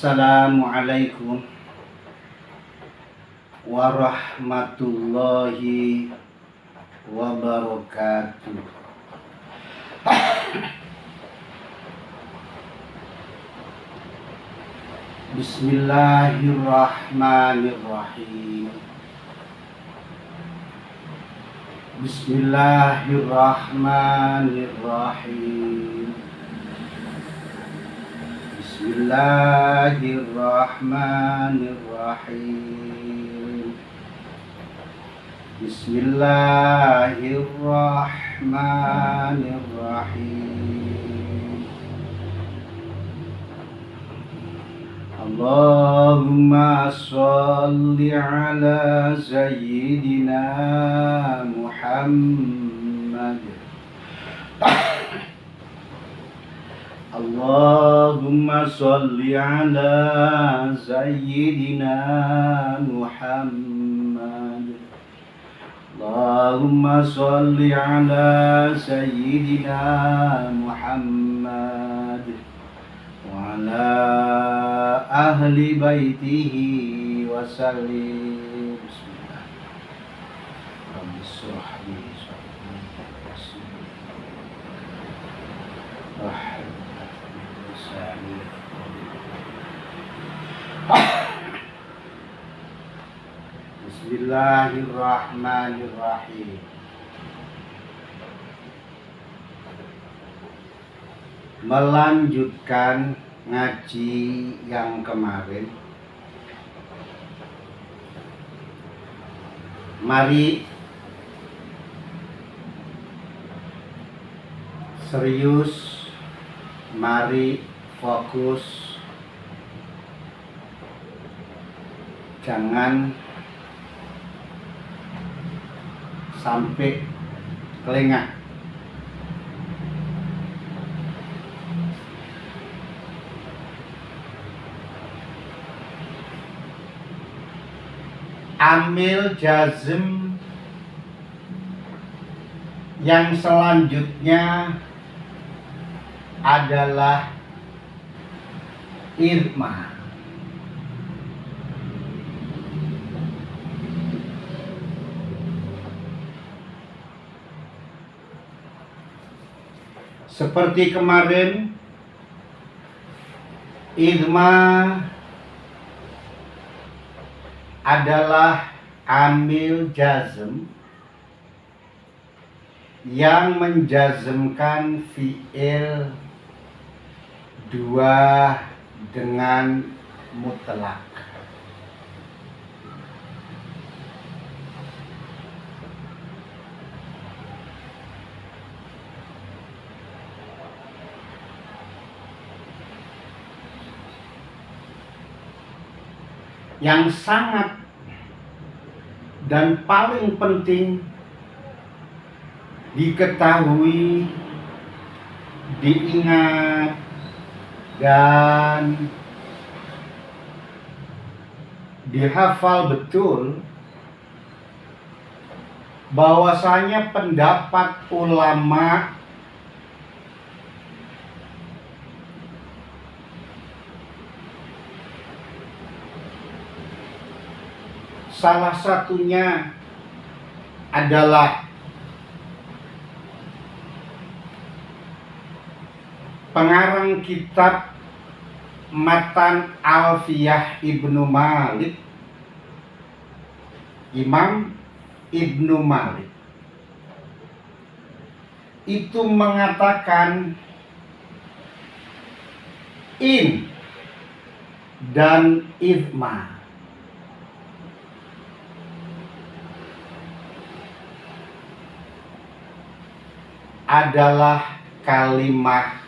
Assalamualaikum warahmatullahi wabarakatuh. Bismillahirrahmanirrahim. Bismillahirrahmanirrahim. Bismillahirrahmanirrahim. Bismillahirrahmanirrahim. Allahumma sholli ala sayyidina Muhammad. Allahumma sholli ala sayyidina Muhammad. Allahumma sholli ala sayyidina Muhammad wa ala ahli baitihi wa sallim. Bismillah. Rabbi shrah li sadri wa yassir li Bismillahirrahmanirrahim. Melanjutkan ngaji yang kemarin, mari serius, mari fokus, jangan sampai kelengah. Amil jazm yang selanjutnya adalah irma. Seperti kemarin, irma adalah amil jazm yang menjazmkan fi'il dua dengan mutlak. Yang sangat dan paling penting diketahui, diingat, dan dihafal betul bahwasanya pendapat ulama salah satunya adalah pengarang kitab Matan Alfiyah Ibnu Malik, Imam Ibnu Malik, itu mengatakan in dan idma adalah kalimah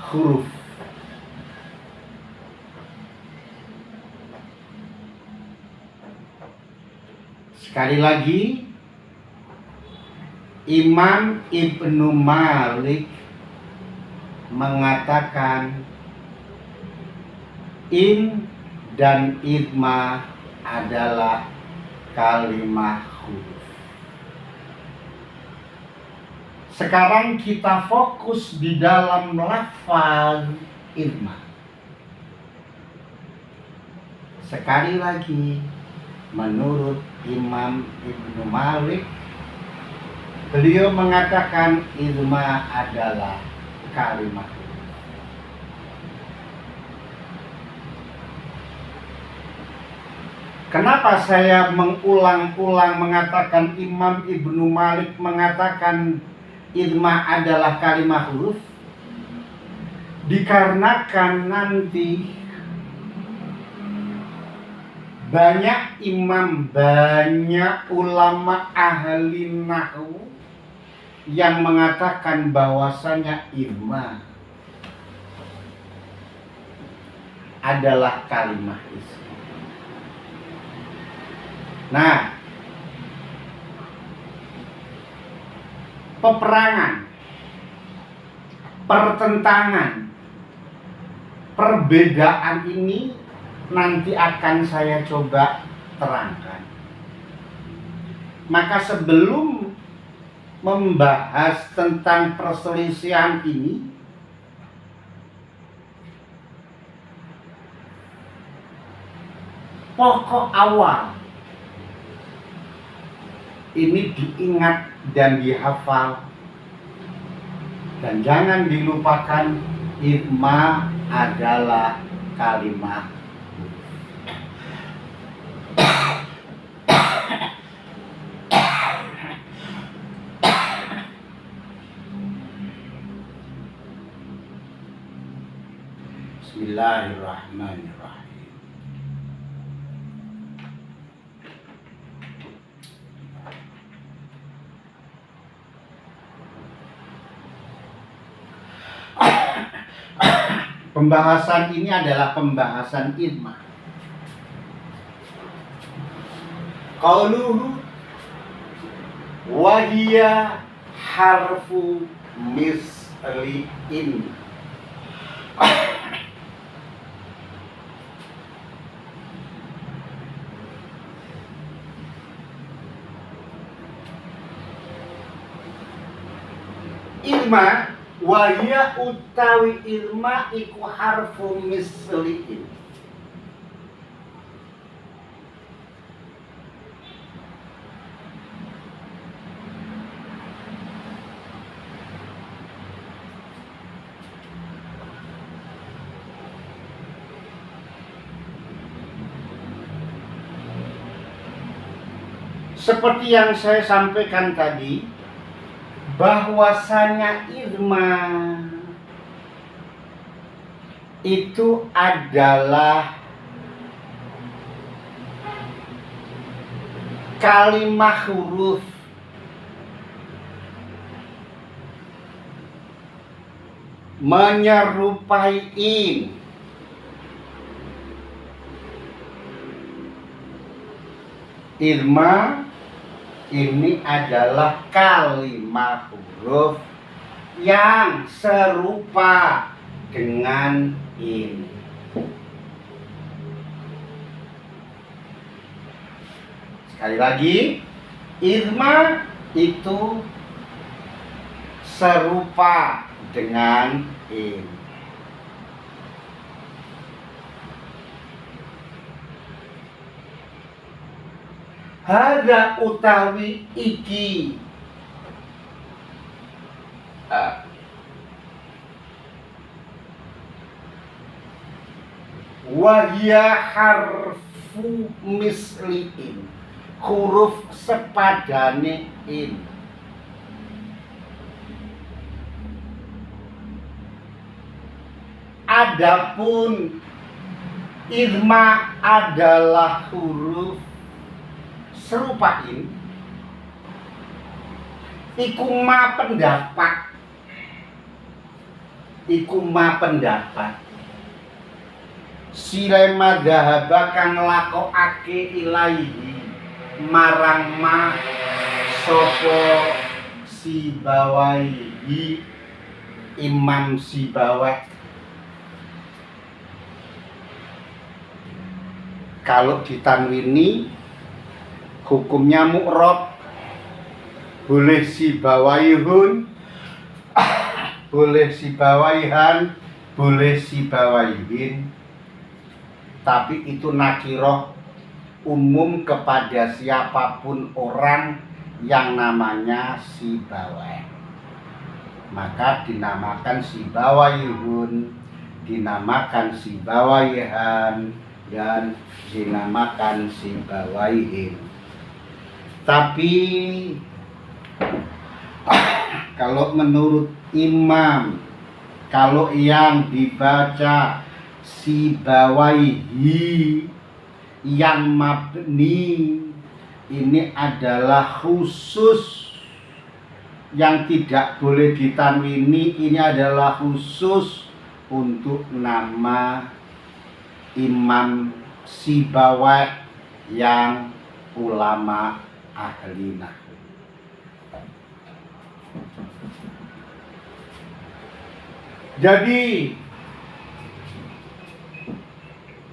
huruf. Sekali lagi, Imam Ibnu Malik mengatakan in dan idma adalah kalimah huruf. Sekarang kita fokus di dalam lafaz idma. Sekali lagi, menurut Imam Ibnu Malik, beliau mengatakan ijma adalah kalimat. Kenapa saya mengulang-ulang mengatakan Imam Ibnu Malik mengatakan ijma adalah kalimat huruf? Dikarenakan nanti banyak imam, banyak ulama ahli nahwu yang mengatakan bahwasanya ijma adalah kalimat ism. Nah, peperangan, pertentangan, perbedaan ini nanti akan saya coba terangkan. Maka sebelum membahas tentang perselisihan ini, pokok awal ini diingat dan dihafal, dan jangan dilupakan, ijma adalah kalimat. Bismillahirrahmanirrahim. Pembahasan ini adalah pembahasan ijma. Qauluhu wa hiya harfu misli'in. Ijma wahia utawi ijma iku harfu misli'in. Seperti yang saya sampaikan tadi, bahwasanya ijma itu adalah kalimat huruf menyerupai in. Ijma ini adalah kalimat huruf yang serupa dengan in. Sekali lagi, ijma itu serupa dengan in. Hada utawi iki wahia harfu misliin, huruf sepadane in. Adapun ijma adalah huruf serupa in, iku ma pendapat, sile madhahaba kang lakokake ilaihi marang ma sapa Sibawaihi, Imam Sibawai. Kalau ditanwini hukumnya mu'rab, boleh Sibawaihun, boleh Sibawaihan, boleh Sibawaihin. tapi itu nakiroh umum kepada siapapun orang yang namanya Sibawai. Maka dinamakan Sibawaihun, dinamakan Sibawaihan, dan dinamakan Sibawaihin. Tapi kalau menurut imam, kalau yang dibaca Sibawaihi yang mabni ini adalah khusus, yang tidak boleh ditanwini, ini adalah khusus untuk nama Imam Sibawai yang ulama ahli nahwu. Jadi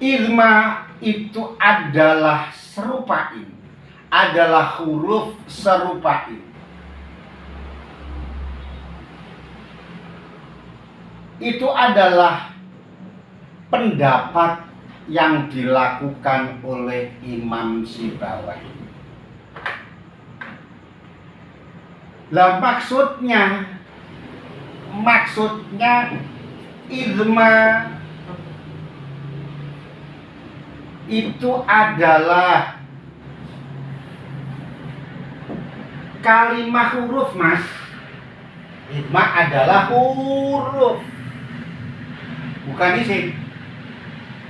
idma itu adalah serupain, adalah huruf serupain. Itu adalah pendapat yang dilakukan oleh Imam Sibawai. Lah maksudnya idma itu adalah kalimah huruf, Mas. Idma adalah huruf, bukan isim.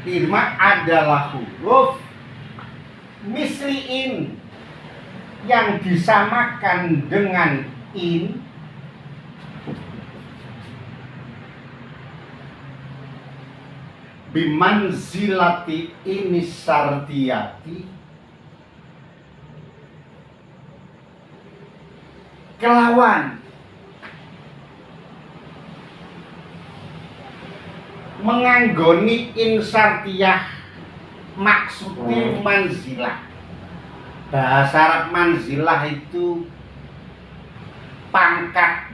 Idma adalah huruf misliin yang disamakan dengan in bimanzilati ini sartiyati, kelawan menganggoni insartiyah, maksudnya manzilah. Bahasa Arab manzilah itu pangkat,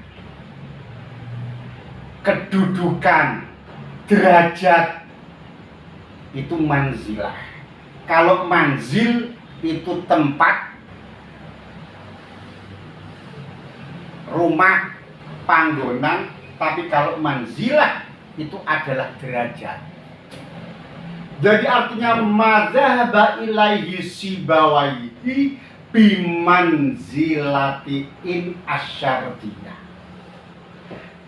kedudukan, derajat, itu manzilah. Kalau manzil itu tempat, rumah, panggonan, tapi kalau manzilah itu adalah derajat. Jadi artinya madzhaba ilaihi Sibawaihi bimanzilati in asyartiyah,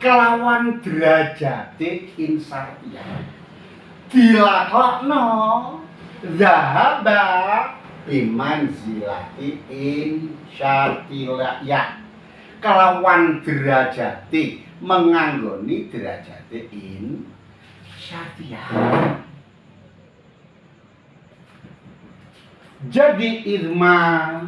kelawan derajate insartiyah. Dilakokno zahaba bimanzilati in syartiyah, kelawan derajate menganggoni derajate in syartiyah. Jadi idma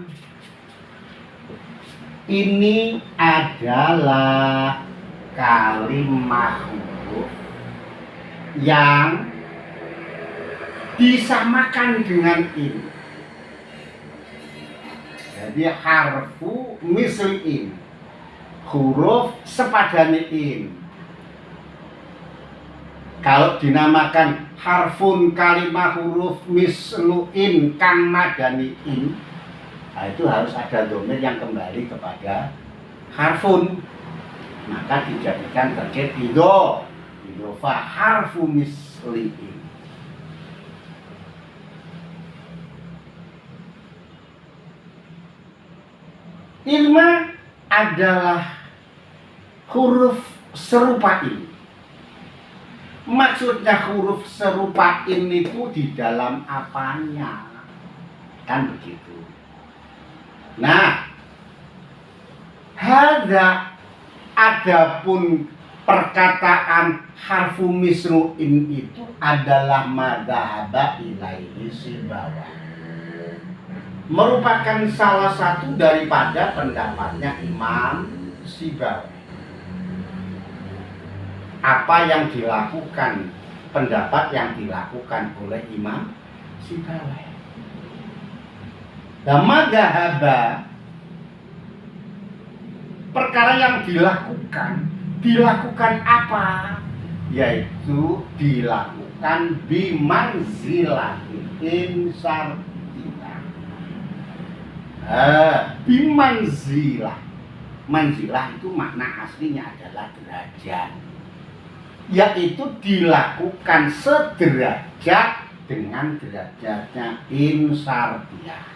ini adalah kalimah huruf yang disamakan dengan in. Jadi harfu misli in, huruf sepadane in. Kalau dinamakan harfun kalimah huruf misluin kang madani in, nah itu harus ada dhamir yang kembali kepada harfun, maka dijadikan terkait idofa harfu misliin. Ilma adalah huruf serupa in. Maksudnya huruf serupa in itu di dalam apanya, kan begitu. Nah, adapun perkataan harfu misru'in itu adalah madzhaba ilaihi Sibawai, merupakan salah satu daripada pendapatnya Imam Sibawai. Apa yang dilakukan, pendapat yang dilakukan oleh Imam Sibawai. Dan madzhaba, perkara yang dilakukan apa? Yaitu dilakukan kan bimanzilatil insartiyah. Bimanzilah. Manzilah itu makna aslinya adalah derajat, yaitu dilakukan sederajat dengan derajatnya insartiyah.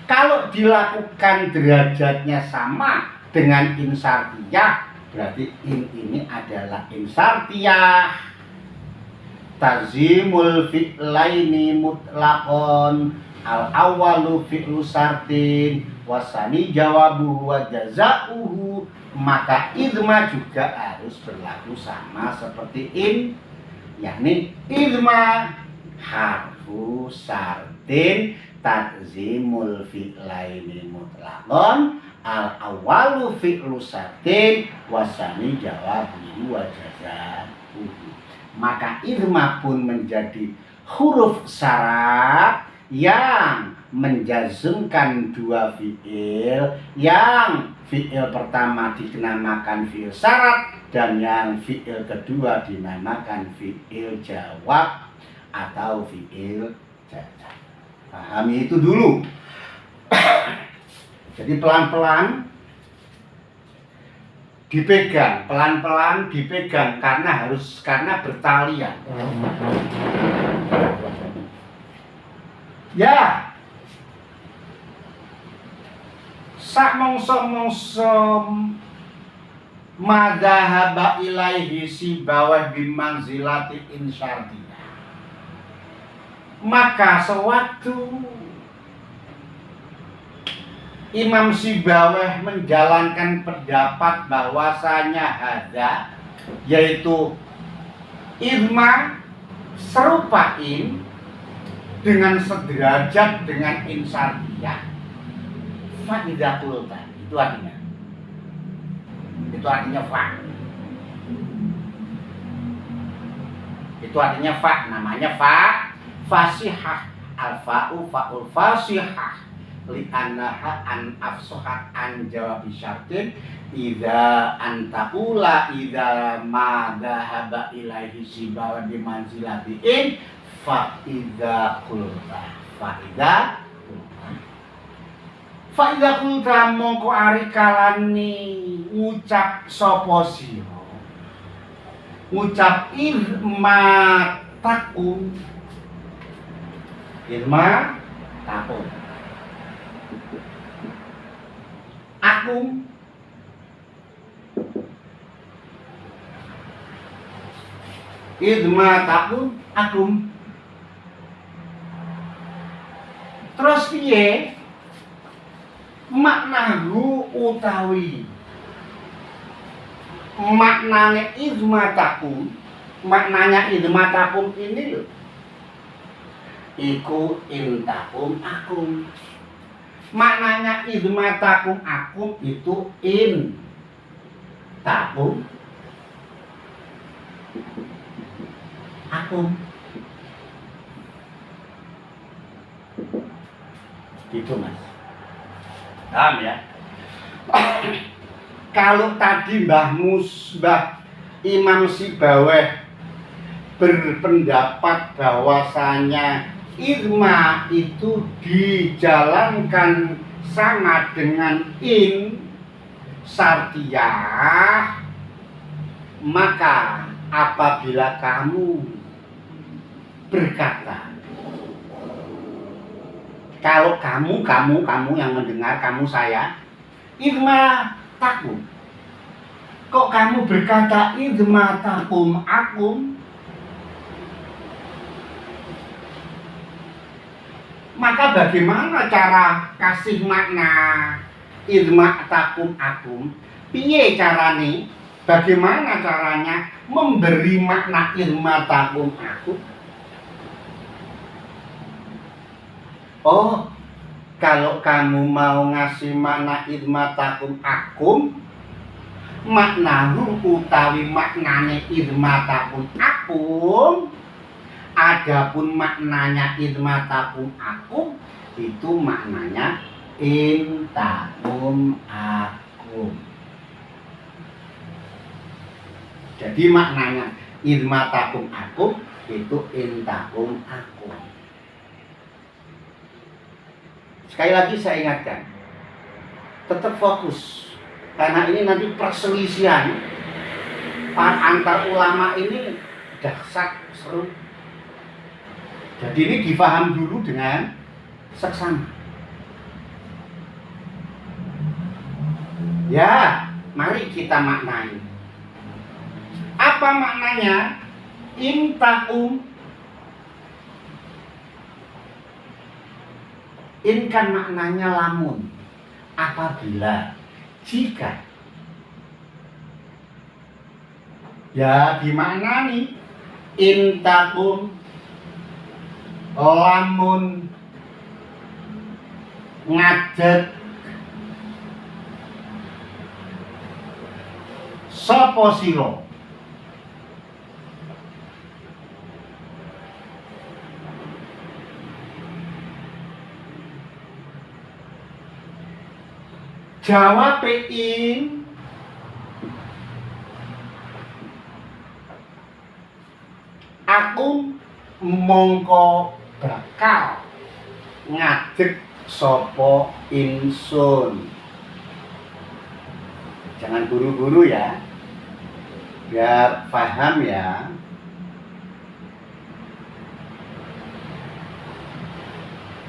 Kalau dilakukan derajatnya sama dengan insartiyah, berarti ini adalah insartiyah. Tazimul fi'laini mutlaqon, al awalu fi'lu sartin wasani jawabuhu wa jazauhu, maka idma juga harus berlaku sama seperti in, yakni idma harfu sartin tazimul fi'laini mutlaqon, al awalu fi'lu sartin wasani jawabuhu wa jazauhu. Maka idma pun menjadi huruf syarat yang menjazmkan dua fi'il, yang fi'il pertama dinamakan fi'il syarat dan yang fi'il kedua dinamakan fi'il jawab atau fi'il jazam. Pahami itu dulu. Jadi pelan-pelan dipegang, pelan-pelan dipegang karena bertalian. Ya, sak mongso madhahaba ilaihi sibawah bimanzilati insartiyah. Maka sewaktu Imam Sibaweh menjalankan pendapat bahwasanya hadza, yaitu idma serupa in dengan sederajat dengan insartiyah, fa idza qulta, itu artinya fa, itu artinya fa, namanya fa fasihah, al fa'u fa'ul fasihah li'annaha an afsohat an jawabi syartin idza antaula idza ma dhahaba ilaihi sibawa bimanzilati in fa idza qulta mongko ari kalani ngucap sapa sira, ngucap irma takum akum idma takum akum. Terus piye maknahu utawi maknanya idma takum, maknanya idma takum ini loh, iku intakum akum. Maknanya idma takum akum itu in takum akum. Gitu mas. Paham ya? Kalau tadi Mbah Imam Sibaweh berpendapat bahwasanya idma itu dijalankan sama dengan in sartiyah, maka apabila kamu berkata, kalau kamu yang mendengar, kamu saya, idma takum, kok kamu berkata idma takum akum, maka bagaimana cara kasih makna idma takum akum? Piye carane? Bagaimana caranya memberi makna idma takum akum? Oh, kalau kamu mau ngasih makna idma takum akum, maknahu utawi maknane idma takum akum, adapun maknanya idma takum akum itu maknanya in takum akum. Jadi maknanya Idma takum akum itu intakum akum. Sekali lagi saya ingatkan, tetap fokus, karena ini nanti perselisihan antar ulama ini dahsyat, seru. Jadi ini difaham dulu dengan seksama. Ya, mari kita maknai. Apa maknanya? Intakum. In kan maknanya lamun. Apabila, jika. Ya, dimaknani. Intakum. Lamun. Ngadeg. Sapa sira jawab in aku mongko bakal ngadeg sapa ingsun. Jangan buru-buru ya, biar paham ya.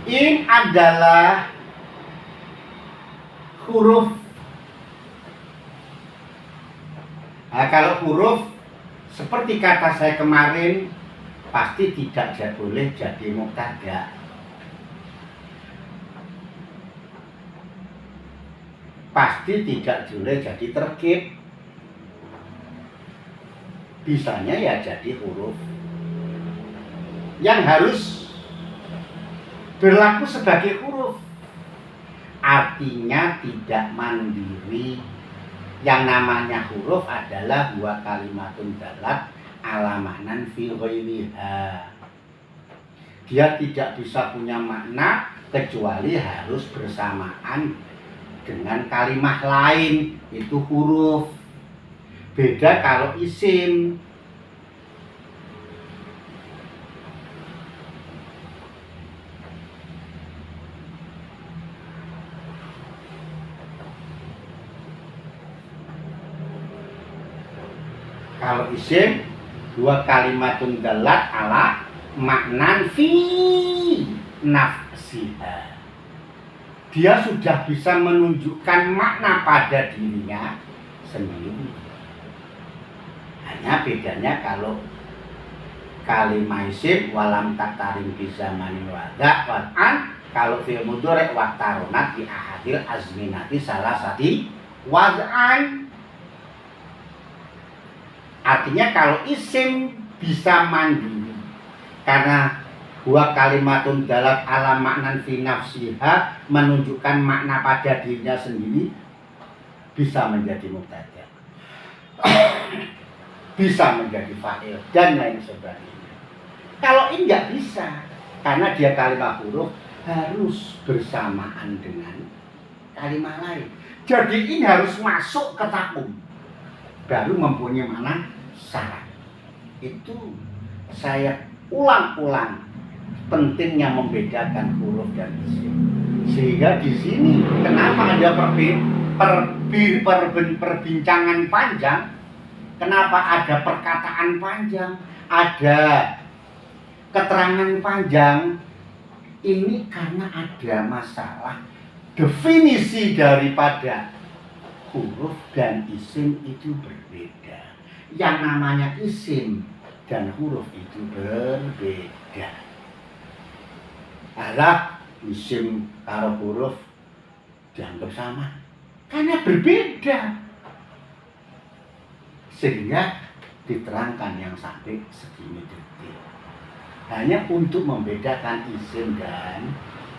In adalah huruf. Nah, kalau huruf seperti kata saya kemarin, pasti tidak boleh jadi mubtada. Pasti tidak boleh jadi terkib. Bisanya ya jadi huruf yang harus berlaku sebagai huruf. Artinya tidak mandiri. Yang namanya huruf adalah dua kalimatun dalat ala maknan fi ghairiha. Dia tidak bisa punya makna kecuali harus bersamaan dengan kalimat lain, itu huruf. Beda kalau isim. Kalau isim dua kalimatun dalat ala maknan fi nafsiha. Dia sudah bisa menunjukkan makna pada dirinya sendiri. Hanya bedanya kalau kalimah isim walam tatarim bisa manin wada wad'an, kalau fi'il mudhari' waqtaronat di ahadil azminati salah sati wad'an. Artinya kalau isim bisa mandiri karena dua kalimatun dalat ala maknan fi nafsiha menunjukkan makna pada dirinya sendiri, bisa menjadi mubtada, bisa menjadi fa'il dan lain sebagainya. Kalau ini nggak bisa karena dia kalimat huruf harus bersamaan dengan kalimat lain. Jadi ini harus masuk ke takum baru mempunyai makna syarat. Itu saya ulang-ulang pentingnya membedakan huruf dan isim. Sehingga di sini kenapa ada perbincangan panjang, kenapa ada perkataan panjang, ada keterangan panjang, ini karena ada masalah definisi daripada huruf dan isim itu berbeda. Yang namanya isim dan huruf itu berbeda. Alah, isim karo huruf dianggap sama karena berbeda. Sehingga diterangkan yang sampai segini detil. Hanya untuk membedakan isim dan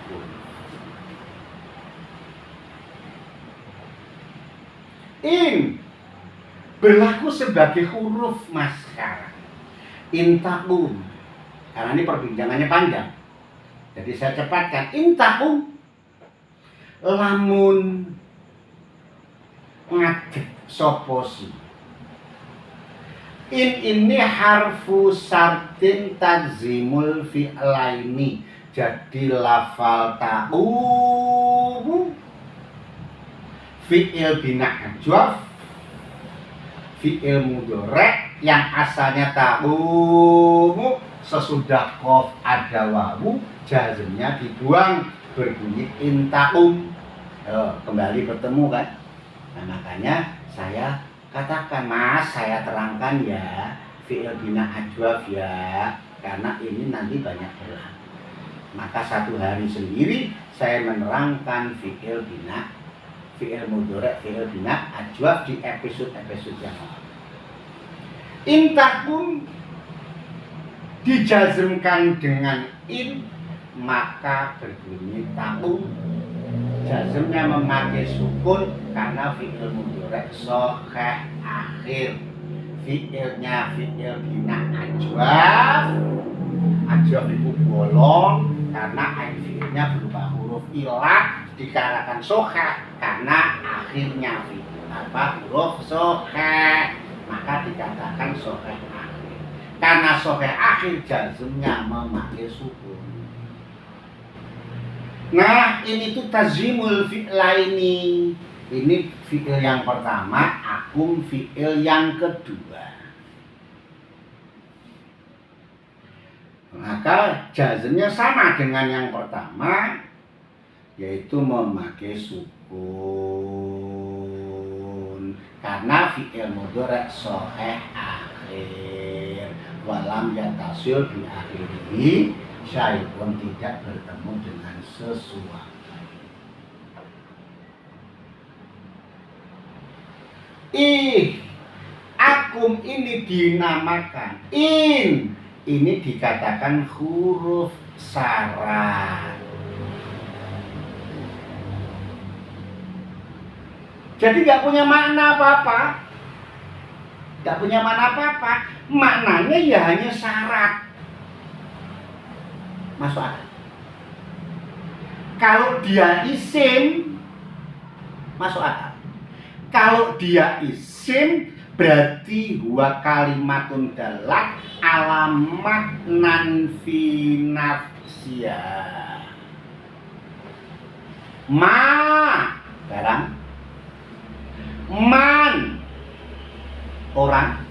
huruf. In berlaku sebagai huruf mas sekarang. Intakum, karena ini perbincangannya panjang, jadi saya cepatkan. Intakum lamun ngadeg sapa si ini harfu syartin tadzimul fi'laini. Jadi lafal ta'umu fi'il bina ajwaf, fi'il mudhari' yang asalnya ta'umu, sesudah qaf ada wawu, jazmnya dibuang, berbunyi inta'um. Kembali bertemu kan. Nah, makanya saya katakan, Mas, saya terangkan ya fi'il bina ajwaf ya, karena ini nanti banyak berlaku. Maka satu hari sendiri saya menerangkan fi'il bina, fi'il mudhari', fi'il bina ajwaf di episode-episode yang lalu. Intakum dijazmkan dengan in, maka berbunyi ta'um. Jazmnya memakai sukun karena fi'il mudhari' shahih akhir. Fi'ilnya fi'il bina ajwaf. Ajwaf itu bolong karena ain fi'ilnya berupa huruf ilah, dikarenakan shahih karena akhirnya huruf shahih, maka dikatakan shahih akhir. Karena shahih akhir, jazmnya memakai sukun. Nah, ini tuh tazimul fi'laini. Ini fi'il yang pertama, akum fi'il yang kedua. Maka jazmnya sama dengan yang pertama, yaitu memakai sukun. Karena fi'il mudhari' shahih akhir, walam yatasil bi akhirih, syai'un tidak bertemu dengan sesuatu. Akum ini dinamakan in. Ini dikatakan huruf syarat. Jadi nggak punya makna apa-apa. Nggak punya makna apa-apa. Maknanya ya hanya syarat. Masuk akal. Kalau dia isim, masuk akal. Kalau dia isim, berarti huwa kalimatun dalat alamat nanfi nafsiyah. Barang, man orang,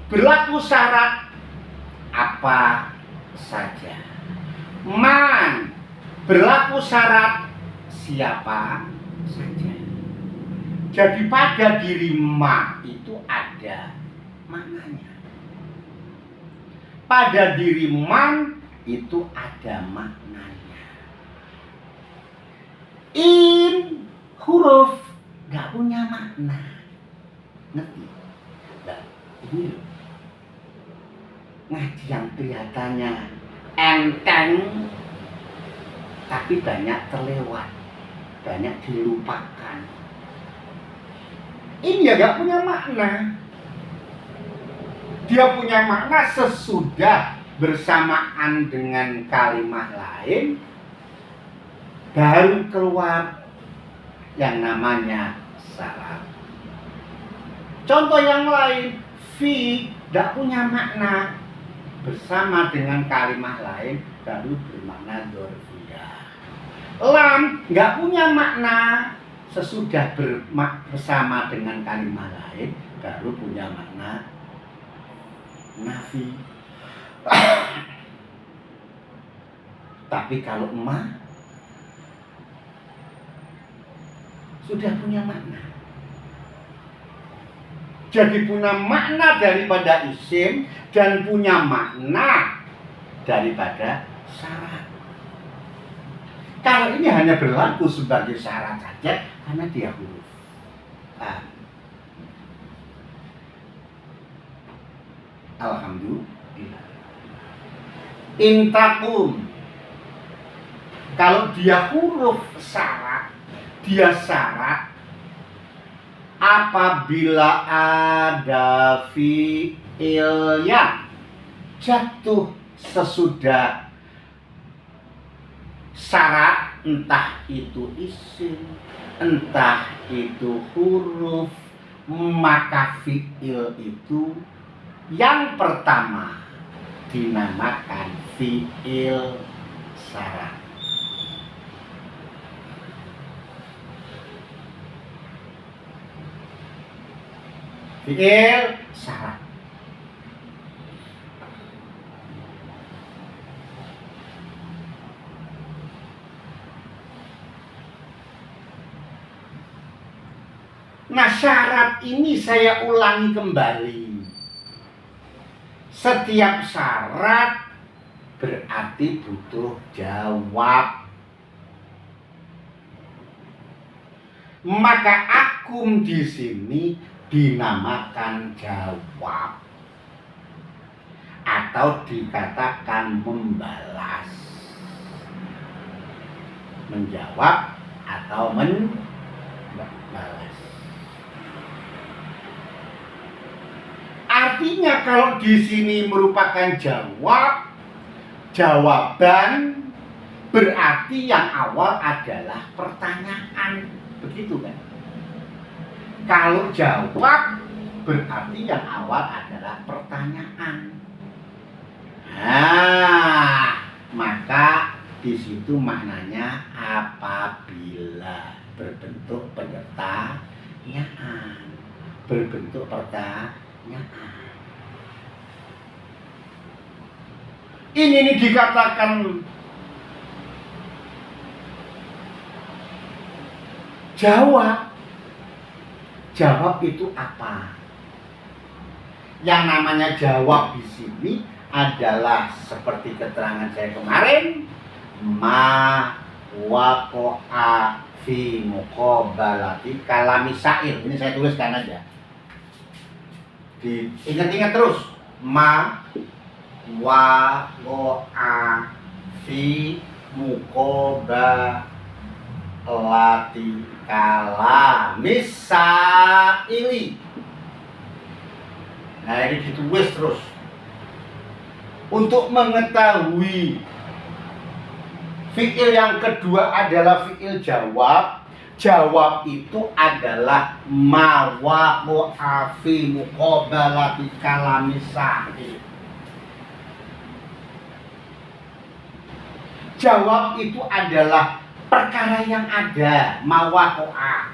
berlaku syarat apa saja. Man berlaku syarat siapa saja. Jadi pada diri ma itu ada maknanya. Pada diri man itu ada maknanya. In huruf gak punya makna. Ngerti? Nah, ini loh. Ngaji yang kelihatannya enteng tapi banyak terlewat, banyak dilupakan. Ini ya gak punya makna. Dia punya makna sesudah bersamaan dengan kalimat lain, baru keluar yang namanya syarat. Contoh yang lain, fi gak punya makna, bersama dengan kalimat lain baru bermakna dzarfiyah. Lam nggak punya makna, sesudah bersama dengan kalimat lain baru punya makna nafi. Tapi kalau ma sudah punya makna. Jadi punya makna daripada isim dan punya makna daripada syarat. Kalau ini hanya berlaku sebagai syarat saja karena dia huruf. Alhamdulillah. Intakum. Kalau dia huruf syarat, dia syarat apabila ada fi'il yang jatuh sesudah syarat, entah itu isim, entah itu huruf, maka fi'il itu yang pertama dinamakan fi'il syarat. Fi'il syarat. Nah, syarat ini saya ulangi kembali. Setiap syarat berarti butuh jawab. Maka akum di sini dinamakan jawab atau dikatakan membalas. Menjawab atau membalas. Artinya kalau di sini merupakan jawaban berarti yang awal adalah pertanyaan, begitu kan? Kalau jawab berarti yang awal adalah pertanyaan. Nah, maka di situ maknanya apabila berbentuk pertanyaan, berbentuk pertanyaan. Ini dikatakan jawab. Jawab itu apa? Yang namanya jawab di sini adalah seperti keterangan saya kemarin, ma waqa'a fi muqabalati kalami sa'il. Ini saya tuliskan aja. Ingat-ingat terus, ma waqa'a fi muqabalati kalami sa'ili. Nah, ini ditulis terus untuk mengetahui fi'il yang kedua adalah fi'il jawab. Jawab itu adalah ma waqa'a fi muqabalati kalami sa'il. Jawab itu adalah perkara yang ada, ma waqa'a.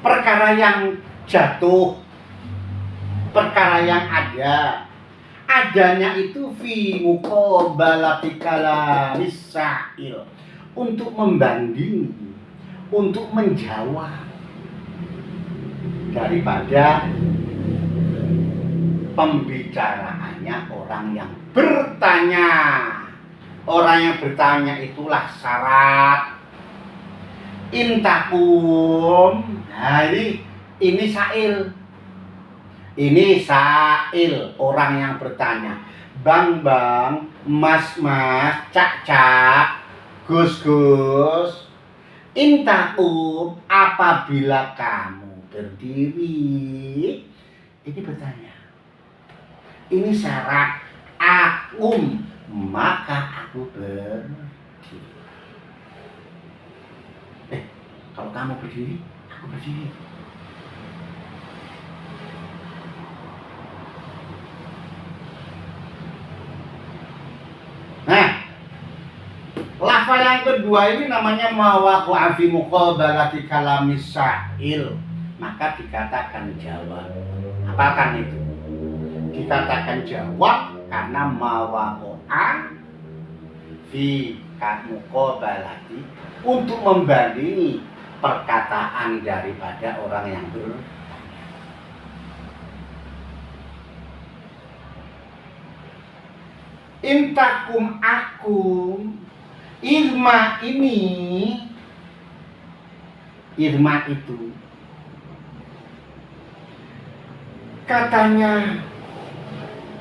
Perkara yang jatuh, perkara yang ada. Adanya itu fi muqabalati kalami sa'il. Untuk membanding, untuk menjawab daripada pembicaraannya orang yang bertanya. Orang yang bertanya itulah syarat. Intakum. Nah, ini sa'il. Ini sa'il, orang yang bertanya. Bang, mas, cak, Gus, intakum, apabila kamu berdiri. Ini bertanya. Ini syarat akum, maka aku berdiri. Kalau kamu berdiri, aku berdiri. Nah, lafal yang kedua ini namanya mawaqa'a fi muqabalati kalami sa'il. Maka dikatakan jawab. Apakah itu? Dikatakan jawab karena mawaqa'a fi muqabalati, untuk membandingi perkataan daripada orang yang intakum akum. Irma ini, irma itu katanya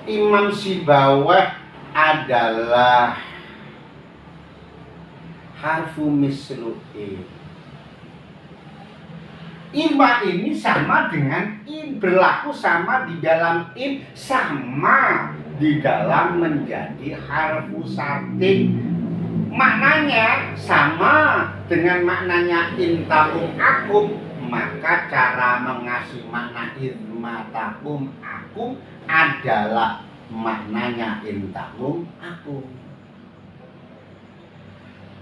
Imam Sibawah adalah harfu mislu'in. Irma ini sama dengan in, berlaku sama di dalam in, sama di dalam menjadi harfu syartin. Maknanya sama dengan maknanya intakum akum, maka cara mengasih makna idmatakum akum adalah maknanya intakum akum.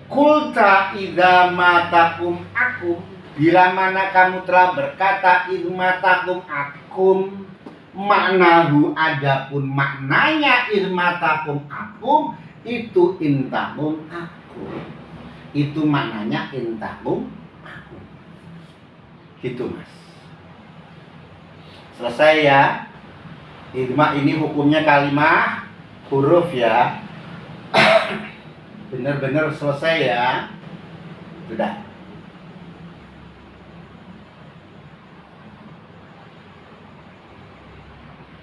Kulta idza matakum akum, bila mana kamu telah berkata idmatakum akum, maknahu adapun maknanya idmatakum akum itu intakum akum. Itu maknanya intakum akum. Gitu Mas. Selesai ya. Idma ini hukumnya kalimah huruf ya. Benar-benar selesai ya. Sudah.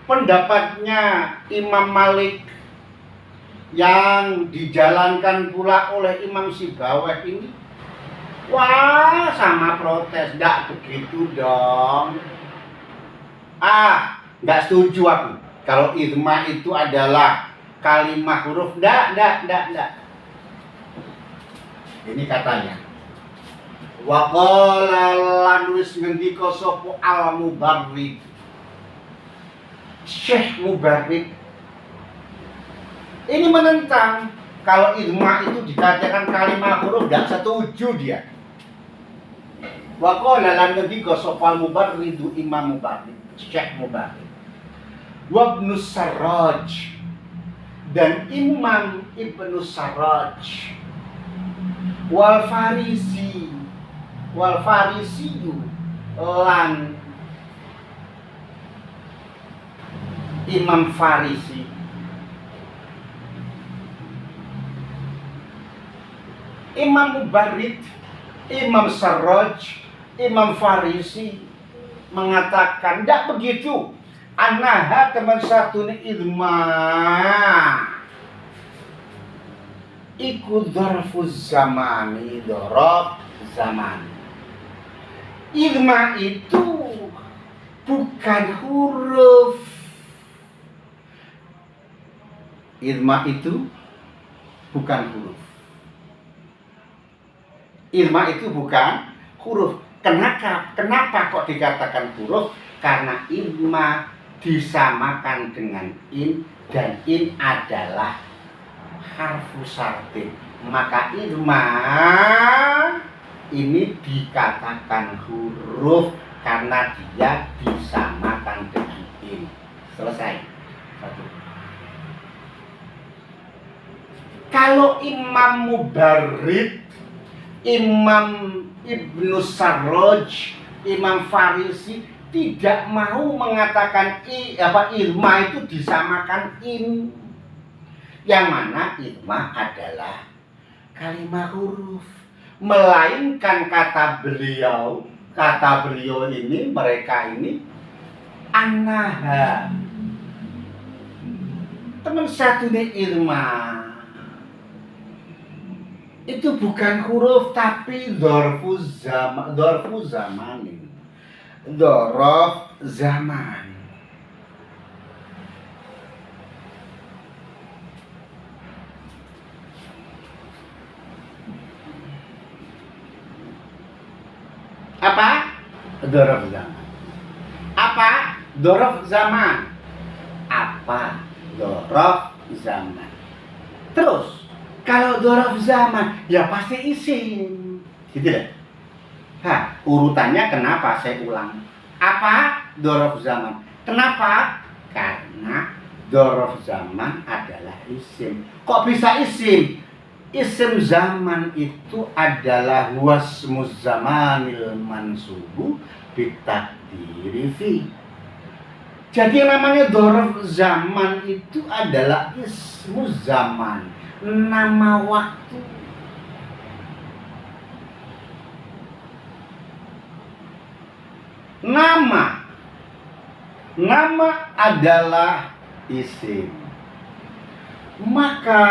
Pendapatnya Imam Malik yang dijalankan pula oleh Imam Sibawayh ini, wah sama protes, nggak begitu dong. Nggak setuju aku. Kalau idma itu adalah kalimah huruf, nggak. Ini katanya. Wa qala lan wis ngendika sapa al-Mubarrid. Syekh Mubarrid ini menentang kalau idma itu dikatakan kalimah huruf, tidak setuju dia. Wa qala lan ngendika sapa al-Mubarrid, Imam Mubarrid, Syekh Mubarrid. Wa Ibnu Sarraj dan Imam Ibnu Sarraj wal Farisiyu lan Imam Farisi Imam Mubarrid, Imam Sarraj, Imam Farisi mengatakan tidak begitu. Anaha teman satu ni idma iku dzarfuz zamani, dzaraf zaman. Idma itu bukan huruf. Idma itu bukan huruf. Idma itu bukan huruf. Kenapa kok dikatakan huruf? Karena idma disamakan dengan in, dan in adalah harfu syartin. Maka idma ini dikatakan huruf karena dia disamakan dengan in. Selesai. Satu. Kalau Imam Mubarrid, Imam Ibnu Sarraj, Imam Farisi tidak mau mengatakan idma itu disamakan in, yang mana idma adalah kalimah huruf, melainkan kata beliau ini, mereka ini anaha teman satu nih idma itu bukan huruf tapi dzarfu zamanin. Dzaraf zaman. Apa? Dzaraf zaman. Apa? Dzaraf zaman. Apa? Dzaraf zaman. Terus kalau dzaraf zaman ya pasti isim. Gitu deh. Urutannya kenapa saya ulang? Apa? Dzaraf zaman. Kenapa? Karena dzaraf zaman adalah isim. Kok bisa isim? Isim zaman itu adalah wasmuz zamanil mansubu bitakdiri fi. Jadi yang namanya dzaraf zaman itu adalah ismuz zaman, nama waktu. Nama adalah isim. Maka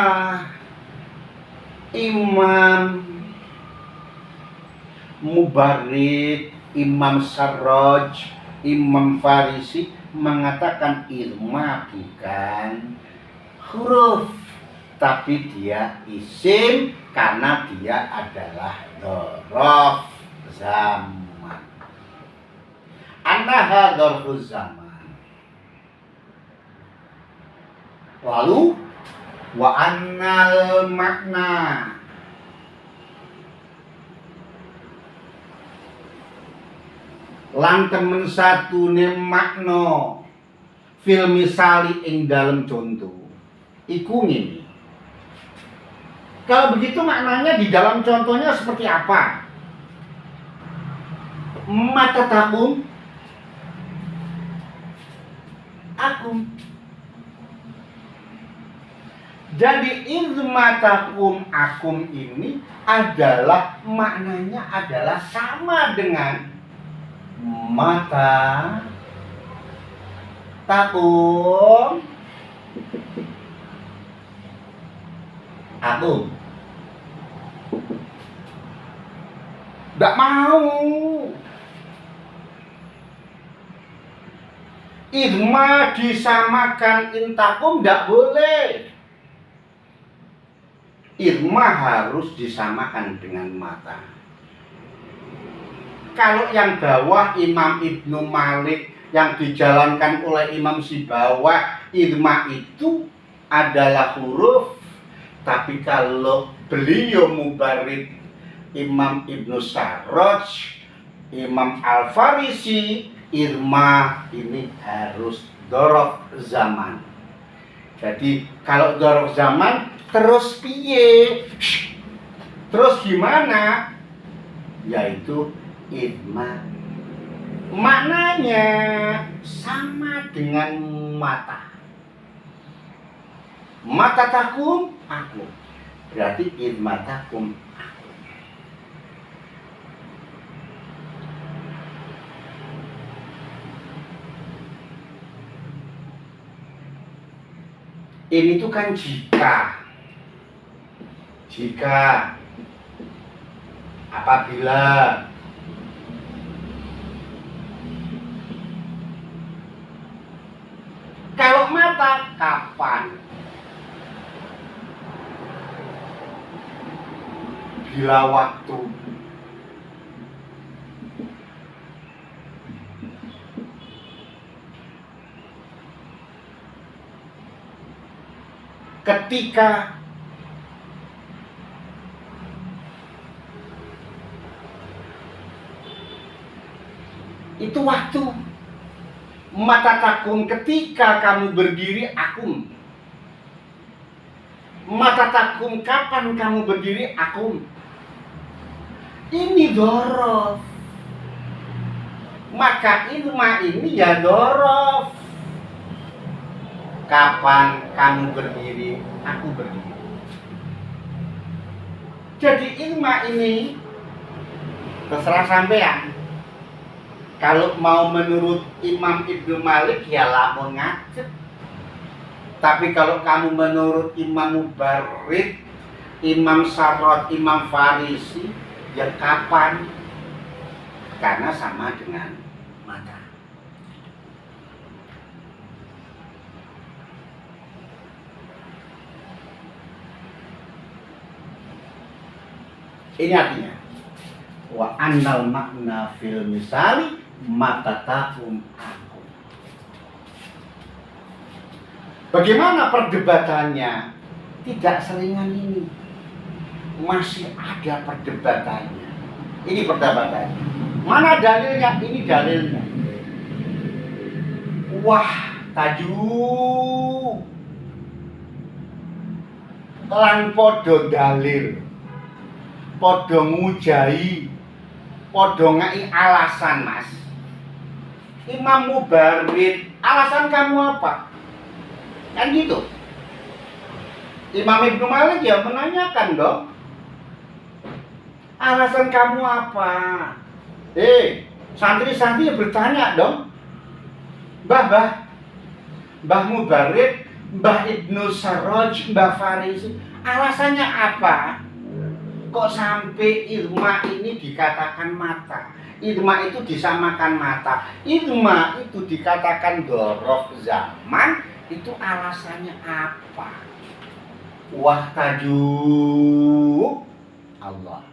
Imam Mubarrid, Imam Sarraj, Imam Farisi mengatakan idma bukan huruf tapi dia isim karena dia adalah dzaraf zaman. dzarfuz zaman. Lalu wa annal makna lan temen satune makna fil misali ing dalem contoh iku ngene. Kalau begitu maknanya di dalam contohnya seperti apa? Mata takum akum. Jadi izmatakum akum ini adalah maknanya adalah sama dengan mata takum akum. Tidak mau. Izma disamakan intakum tidak boleh. Izma harus disamakan dengan mata. Kalau yang bawah Imam Ibnu Malik yang dijalankan oleh Imam Sibawah, izma itu adalah huruf. Tapi kalau beliau mubarid Imam Ibnu Sarraj, Imam Al-Farisi, irma ini harus dzaraf zaman. Jadi kalau dzaraf zaman terus piye? Terus gimana? Yaitu irma. Maknanya sama dengan mata. Mata takum aku. Berarti irma takum. Ini tuh kan jika apabila kalau mata kapan, bila waktu, ketika, itu waktu. Mata takum ketika kamu berdiri akum. Mata takum kapan kamu berdiri akum. Ini dzaraf. Maka ilma ini ya dzaraf. Kapan kamu berdiri, aku berdiri. Jadi ilma ini terserah sampean. Kalau mau menurut Imam Ibnu Malik ya lamun ngadeg. Tapi kalau kamu menurut Imam Mubarid, Imam Sarraj, Imam Farisi, ya kapan? Karena sama dengan mata. Ini artinya wa annal makna fil misali mata takum akum. Bagaimana perdebatannya? Tidak seringan ini. Masih ada perdebatannya. Ini perdebatannya. Mana dalilnya? Ini dalilnya. Wah, taju lan podo dalil, podo ngujahi, podo ngai alasan, Mas. Imam Mubarid, alasan kamu apa? Kan gitu. Imam Ibnu Malik ya menanyakan dong. Alasan kamu apa? Santri-santri ya bertanya dong. Mbah Mubarid, Mbah Ibnu Sarraj, Mbah Farisi, alasannya apa? Kok sampai irma ini dikatakan mata? Irma itu disamakan mata. Irma itu dikatakan dzaraf zaman. Itu alasannya apa? Wahtaju Allah.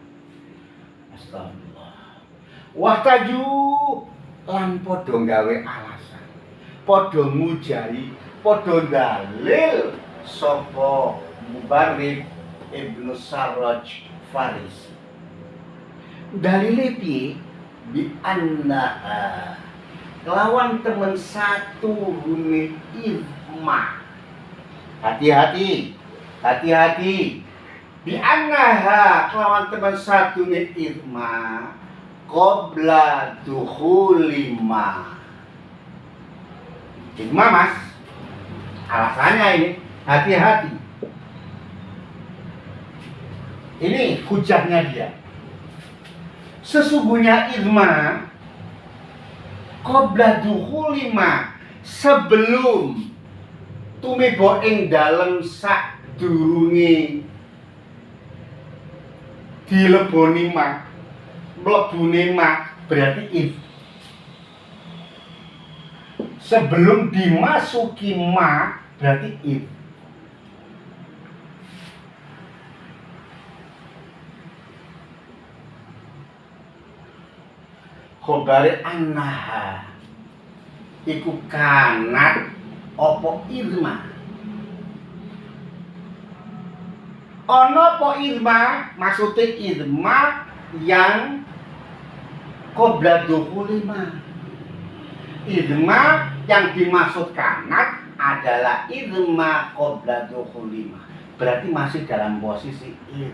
Astagfirullah. Wahtaju lan padha gawe alasan, padha ngujahi, padha dalil sapa Mubarrid Ibnu Sarraj Farisi. Dalile piye? Bi annaha lawan temen satu hune izma. Hati-hati, hati-hati. Bi annaha lawan temen satu hune izma qabla dukhulima. Izma mas, alasannya ini hati-hati. Ini hujahnya dia. Sesungguhnya izma qabla dukhulima, sebelum tumeba ing dalem sadurunge dileboni mak, mlebune mak, berarti if. Sebelum dimasuki mak, berarti if. Khobare annaha iku kanat opo izma. Ono po izma, maksudnya izma yang qabla dukhulima. Izma yang dimaksud kanat adalah izma qabla dukhulima. Berarti masih dalam posisi if.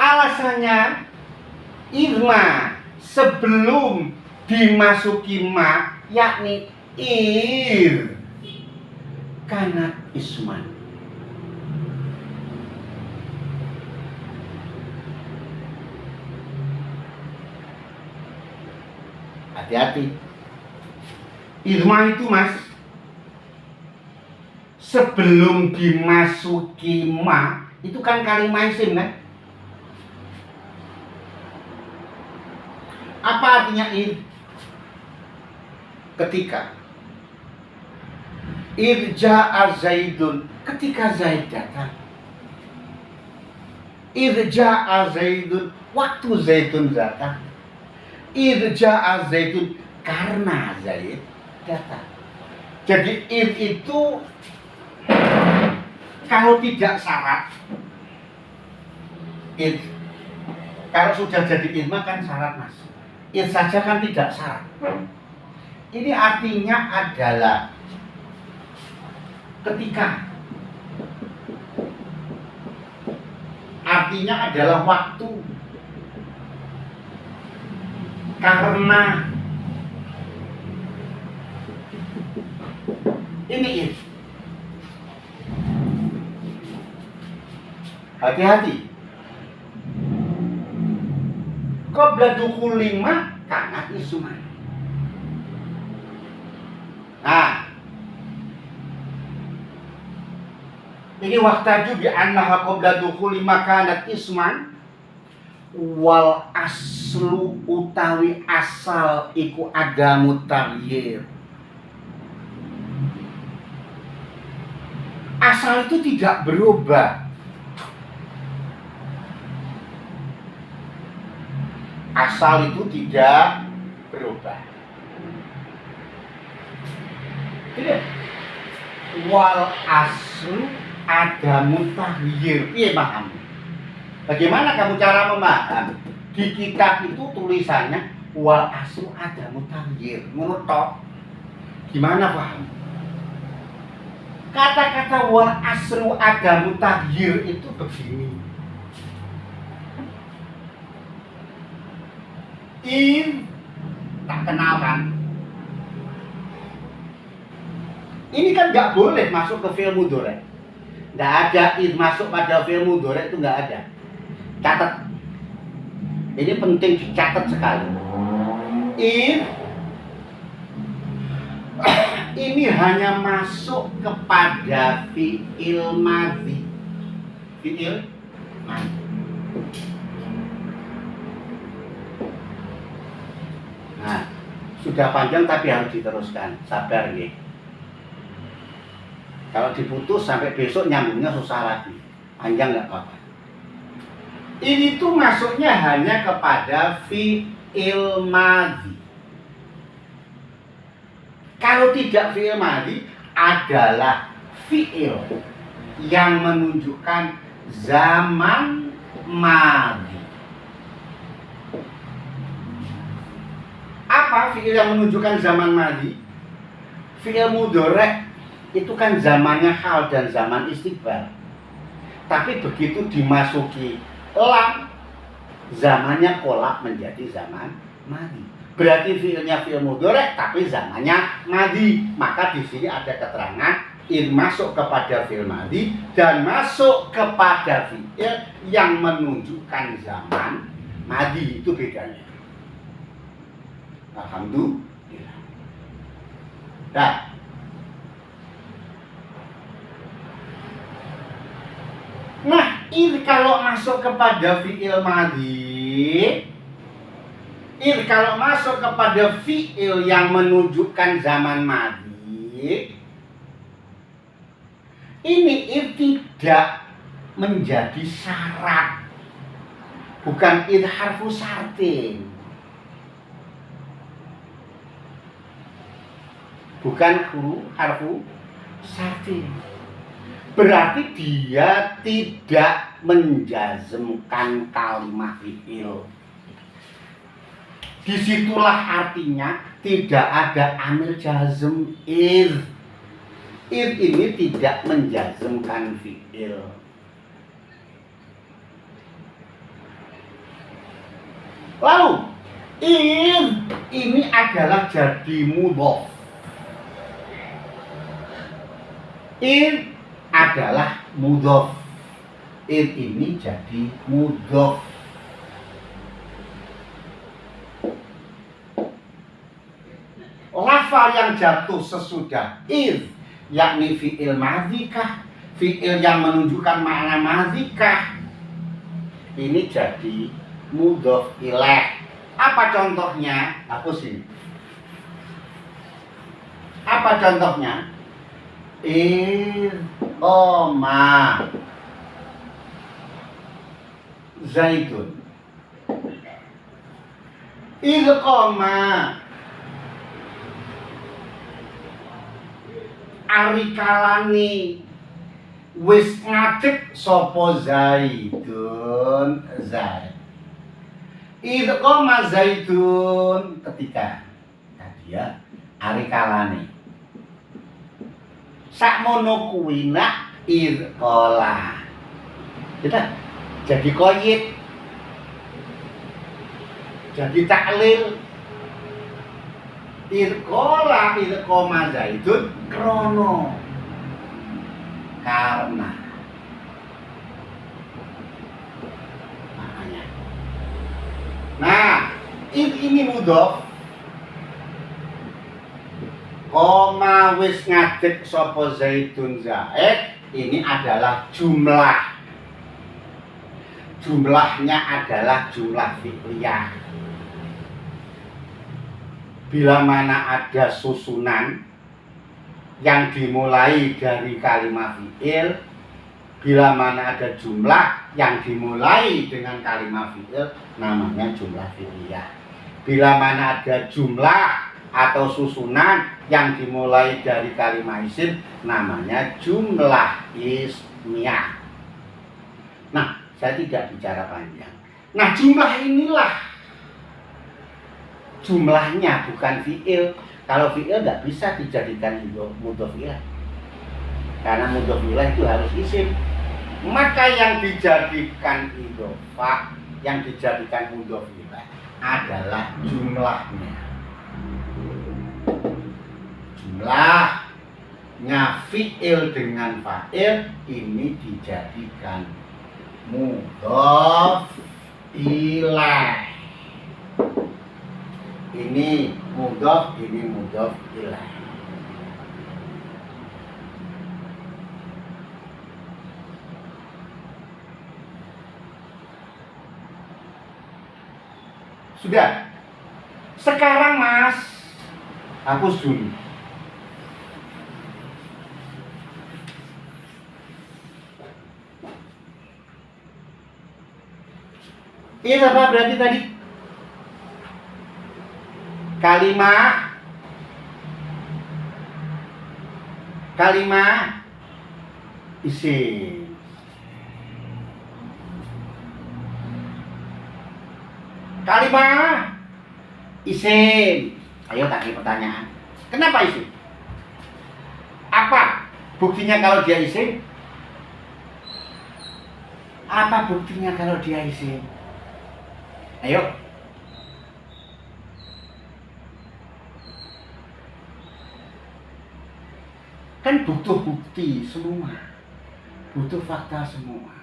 Alasannya izma sebelum dimasuki ma, yakni ir kanat isman. Hati-hati. Izma itu mas, sebelum dimasuki ma, itu kan kalimat isim kan? Apa artinya id? Ketika irja'a Zaidun, ketika Zaid datang. Irja'a Zaidun, waktu Zaidun datang. Irja'a Zaidun, karena Zaid datang. Jadi id itu kalau tidak syarat, id kalau sudah jadi izma kan syarat mas. Id saja kan tidak syarat. Ini artinya adalah ketika. Artinya adalah waktu. Karena. Ini id. Hati-hati. Qabla dukhulima kanat isman. Nah, ini waktaju bi annaha qabla dukhulima kanat isman wal aslu utawi asal iku adamu taghyir. Asal itu tidak berubah. Asal itu tidak berubah. Tidak. Wal aslu adamu taghyir. Iya paham. Bagaimana kamu cara memaham? Di kitab itu tulisannya wal aslu adamu taghyir. Menurut toh, gimana paham? Kata-kata wal aslu adamu taghyir itu begini. In tak kenal kan? Ini kan nggak boleh masuk ke fi'il mudhari'. Nggak ada in masuk pada fi'il mudhari' itu nggak ada. Catat. Ini penting dicatat sekali. In ini hanya masuk kepada fi'il madhi. Fi'il madhi. Nah, sudah panjang tapi harus diteruskan. Sabar nih. Kalau diputus sampai besok nyambungnya susah lagi. Panjang nggak apa-apa. Ini tuh masuknya hanya kepada fi'il madhi. Kalau tidak fi'il madhi adalah fi'il yang menunjukkan zaman madhi. Apa fi'il yang menunjukkan zaman madhi? Fi'il mudhari' itu kan zamannya hal dan zaman istiqbal. Tapi begitu dimasuki lam, zamannya kolak menjadi zaman madhi. Berarti fi'ilnya fi'il mudhari' tapi zamannya madhi. Maka di sini ada keterangan in masuk kepada fi'il madhi dan masuk kepada fi'il yang menunjukkan zaman madhi. Itu bedanya. Alhamdulillah. Nah, ini kalau masuk kepada fi'il madhi, ini kalau masuk kepada fi'il yang menunjukkan zaman madhi, ini tidak menjadi syarat, bukan harfu syartin, bukan harfu syartin. Berarti dia tidak menjazmkan kalimat fi'il. Disitulah artinya tidak ada amil jazm ir. Ir ini tidak menjazmkan fi'il. Lalu ir ini adalah jadi mudhof. Ir adalah mudhof. Ir ini jadi mudhof. Lafal yang jatuh sesudah ir, yakni fi'il madhikah, fi'il yang menunjukkan makna madhikah, ini jadi mudhof ilaih. Apa contohnya? Hapus ini. Apa contohnya? Qoma Zaidun. Qoma arikalani wis ngadeg sapa Zaidun. Qoma Zaidun ketika dia arikalani. Sakmono kuwi nak irqala. Kita jadi qayyid. Jadi taklil. Irqala irqoma Zaidun krono. Karena. Makanya. Nah, ini mudhof. Koma wis ngadeg sapa Zaidun Zaid, ini adalah jumlah. Jumlahnya adalah jumlah fi'liyah. Bila mana ada susunan yang dimulai dari kalimat fi'il, bila mana ada jumlah yang dimulai dengan kalimat fi'il, namanya jumlah fi'liyah. Bila mana ada jumlah atau susunan yang dimulai dari kalimat isim, namanya jumlah ismiyah. Nah, saya tidak bicara panjang. Nah, jumlah inilah jumlahnya, bukan fi'il. Kalau fi'il tidak bisa dijadikan mudhof ilaih, karena mudhof ilaih itu harus isim. Maka yang dijadikan idhofah, yang dijadikan mudhof ilaih adalah jumlahnya. Jumlahnya fi'il dengan fa'il ini dijadikan mudhof ilaih. Ini mudhof, ini mudhof ilaih. Sudah. Sekarang Mas, hapus dulu. Ini apa berarti tadi? Kalimat isim. Kalimat isim. Ayo tadi pertanyaan. Kenapa isim? Apa buktinya kalau dia isim? Apa buktinya kalau dia isim? Ayo. Kan butuh bukti semua. Butuh fakta semua.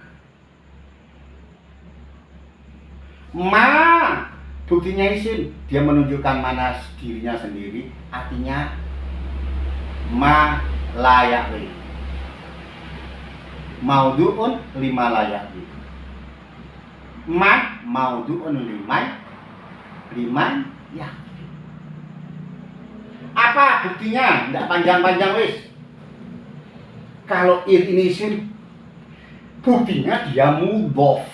Buktinya isim, dia menunjukkan mana dirinya sendiri, artinya layakli. Maudu'un lima layakli. Maudu'un liman ya. Apa buktinya? Tidak panjang-panjang wis. Kalau ini isim, buktinya dia mudhof.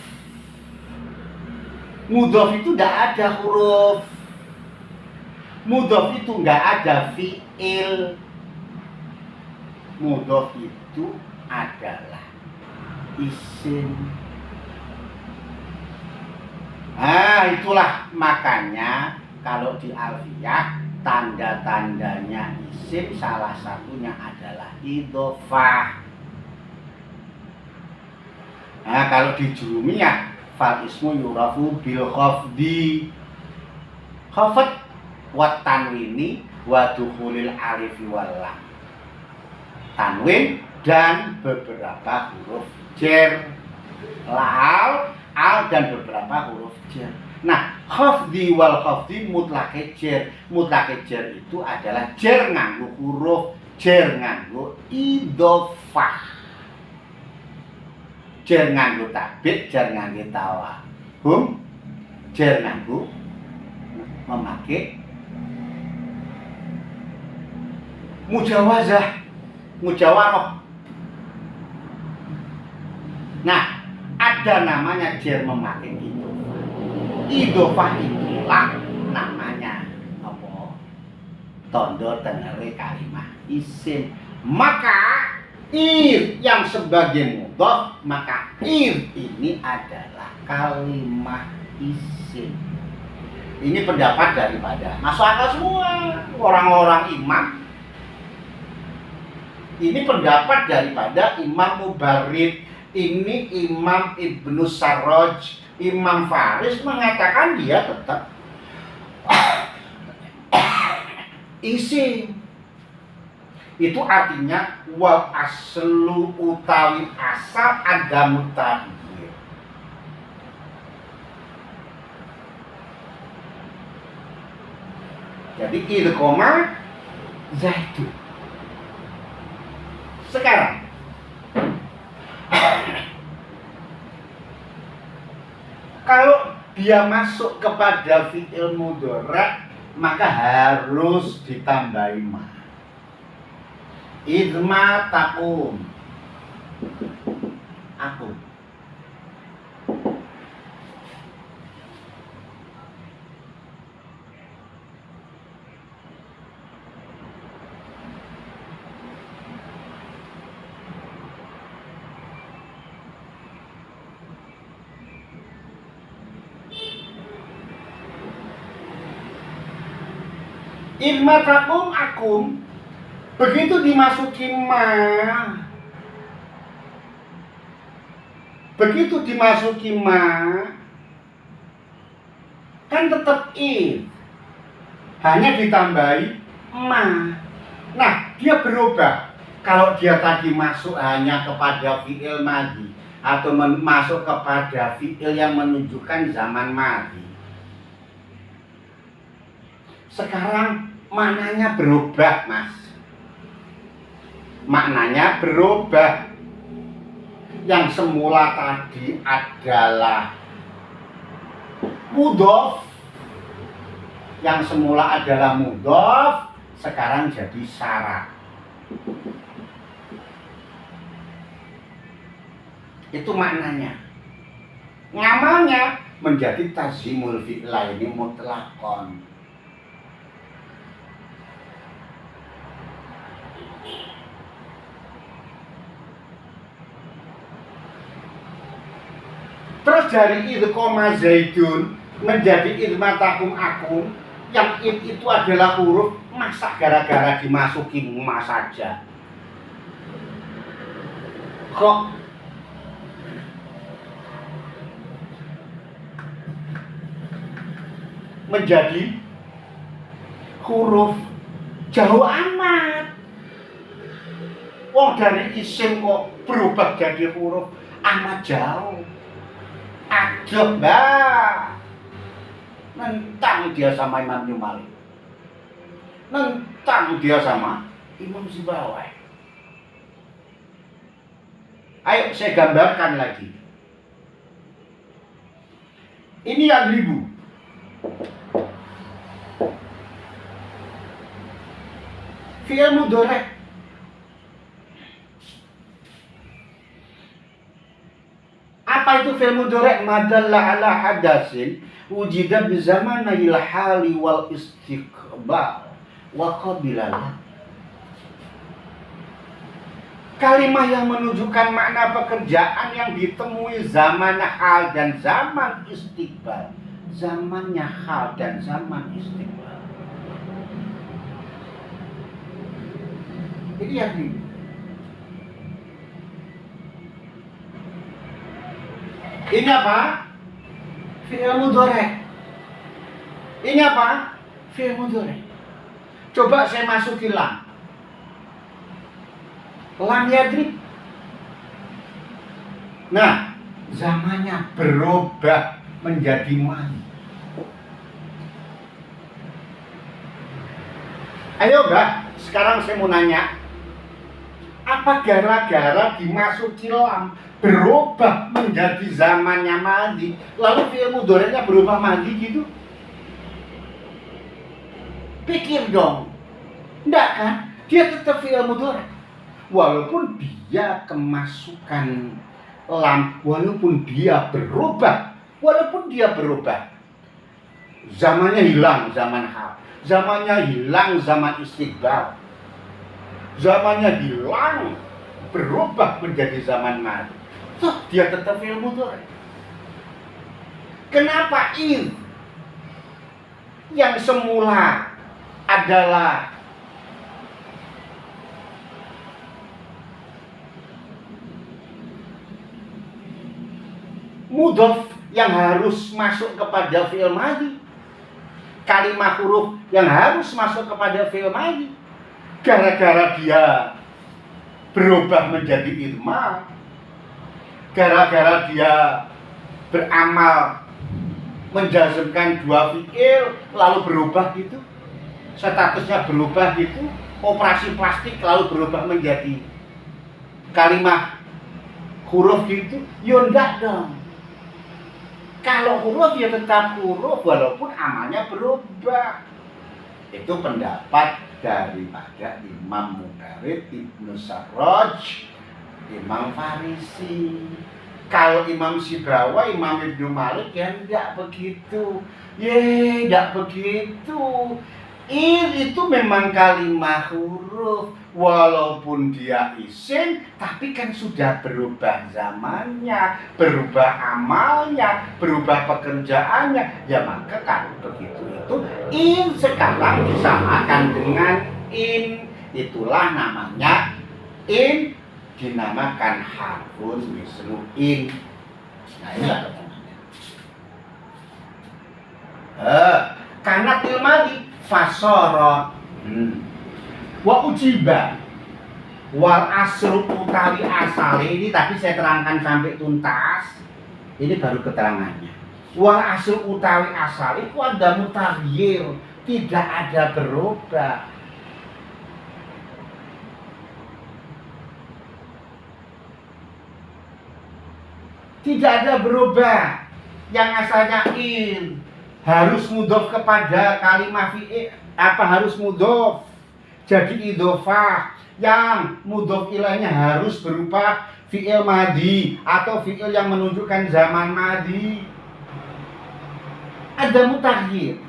Mudhof itu tidak ada huruf. Mudhof itu nggak ada fiil. Mudhof itu adalah isim. Itulah makanya kalau di alfiyah tanda-tandanya isim salah satunya adalah idhofah. Kalau di jurumiyah fal ismu yurafu bil khafdi. Khafat wa tanwini wa dukhulil alif wal lam. Tanwin dan beberapa huruf jar. Al dan beberapa huruf jar. Nah, khafdi wal khafdi mutlake jar. Mutlake jar itu adalah jar nganggo huruf jar nganggo idhofah. Jar nganggo tabid, jar nganggo tawahum, jar nganggo memakai mujawarah. Nah, ada namanya jar memakai idhofah. Idhofah itulah namanya apa? Tondo tengere kalimat isim. Maka yang sebagai mudhof, maka ini adalah kalimat isim. Ini pendapat daripada masuk akal semua orang-orang imam. Ini pendapat daripada Imam Mubarrid, ini Imam Ibnu Sarraj, Imam Faris mengatakan dia tetap isim. Itu artinya wal aslu utawi asal ada mutaghyir. Jadi idghama Zaidun. Sekarang kalau dia masuk kepada fi'il mudhari' maka harus ditambahi ma. Idma takum aku. Idma takum akum. Begitu dimasuki kan tetap hanya ditambahi ma. Nah, dia berubah. Kalau dia tadi masuk hanya kepada fi'il madhi atau masuk kepada fi'il yang menunjukkan zaman madhi, sekarang maknanya berubah, Mas. Maknanya berubah. Yang semula tadi adalah mudhof, sekarang jadi syarat. Itu maknanya. ngamalnya menjadi tazimul fi'laini mutlaqon. Terus dari idqoma zaidun menjadi idmatakum akum, yang itu adalah huruf, masa gara-gara dimasuki ma saja kok menjadi huruf? Jauh amat. Wong dari isim kok berubah jadi huruf, amat jauh. Aduh, Mbak. Nentang dia sama Imam Malik. Nentang dia sama Imam Sibawai. Ayo saya gambarkan lagi. Ini yang ribu. Fi'il mudhari'. Apa itu fi'il mudhari'? Madalla ala hadasin wujida bi zamanil hali wal istiqbal wa qabilalah. Kalimat yang menunjukkan makna pekerjaan yang ditemui zaman hal dan zaman istiqbal. Zamannya hal dan zaman istiqbal. Ini yang ini. Ini apa? Fi'il mudhari'. Ini apa? Fi'il mudhari'. Coba saya masukin lam. Lam yadrib. Nah, zamannya berubah menjadi man. Ayo Mbak, sekarang saya mau nanya, apa gara-gara dimasuki lam berubah menjadi zamannya madi, lalu fi'il mudhari'nya berubah madi gitu? Pikir dong. Enggak kan? Dia tetap fi'il mudhari'. Walaupun dia kemasukan lam, walaupun dia berubah, zamannya hilang, zaman hal, zamannya hilang, zaman istiqbal, zamannya hilang, berubah menjadi zaman madi. Toh dia tetap fi'il mudhari'. Kenapa in yang semula adalah mudhof yang harus masuk kepada fi'il madhi, kalimat huruf yang harus masuk kepada fi'il madhi, gara-gara dia berubah menjadi idmar, gara-gara dia beramal menjazmkan dua fi'il lalu berubah gitu, statusnya berubah gitu, operasi plastik lalu berubah menjadi kalimat huruf gitu, ya enggak dong. Kalau huruf ya tetap huruf walaupun amalnya berubah. Itu pendapat daripada Imam Mubarid, Ibnu Sarraj, Imam Farisi. Kalau Imam Sibawai, Imam Ibnu Malik ya enggak begitu. Enggak begitu. Itu memang kalimat huruf, walaupun dia isim, tapi kan sudah berubah zamannya, berubah amalnya, berubah pekerjaannya. Ya maka kalau begitu itu in sekarang disamakan dengan in. Itulah namanya in, dinamakan harfun mislu in. Nah inilah keterangannya. Karena tilmadi fasoro wa ujiba wal asru utawi asale, ini tapi saya terangkan sampai tuntas. Ini baru keterangannya. Wal asru utawi asale itu ada mutaghyir, tidak ada berubah. Tidak ada berubah. Yang asalnya in harus mudhof kepada kalimat fi'il, harus mudhof jadi idhofah, yang mudhof ilainya harus berupa fi'il madi atau fi'il yang menunjukkan zaman madi. Ada mutakhir.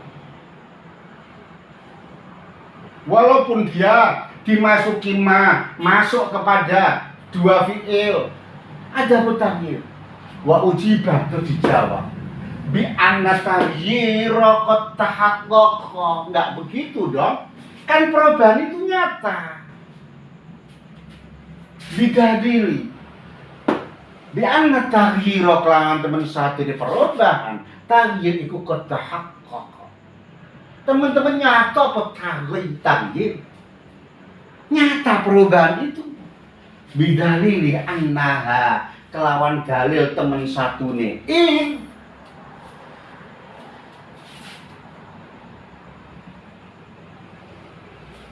Walaupun dia dimasuki masuk kepada dua fi'il, ada mutakhir. Wa ujibah itu dijawab bi anna taghyira qad tahaqqaqa. Enggak begitu dong. Kan perubahan itu nyata. Bidadili bi anna taghyira kelawan teman satu di perubahan. Taghyir iku qad tahaqqaqa. Teman-teman nyata apa taghyir? Nyata perubahan itu. Bidalili annaha kelawan dalil temen satune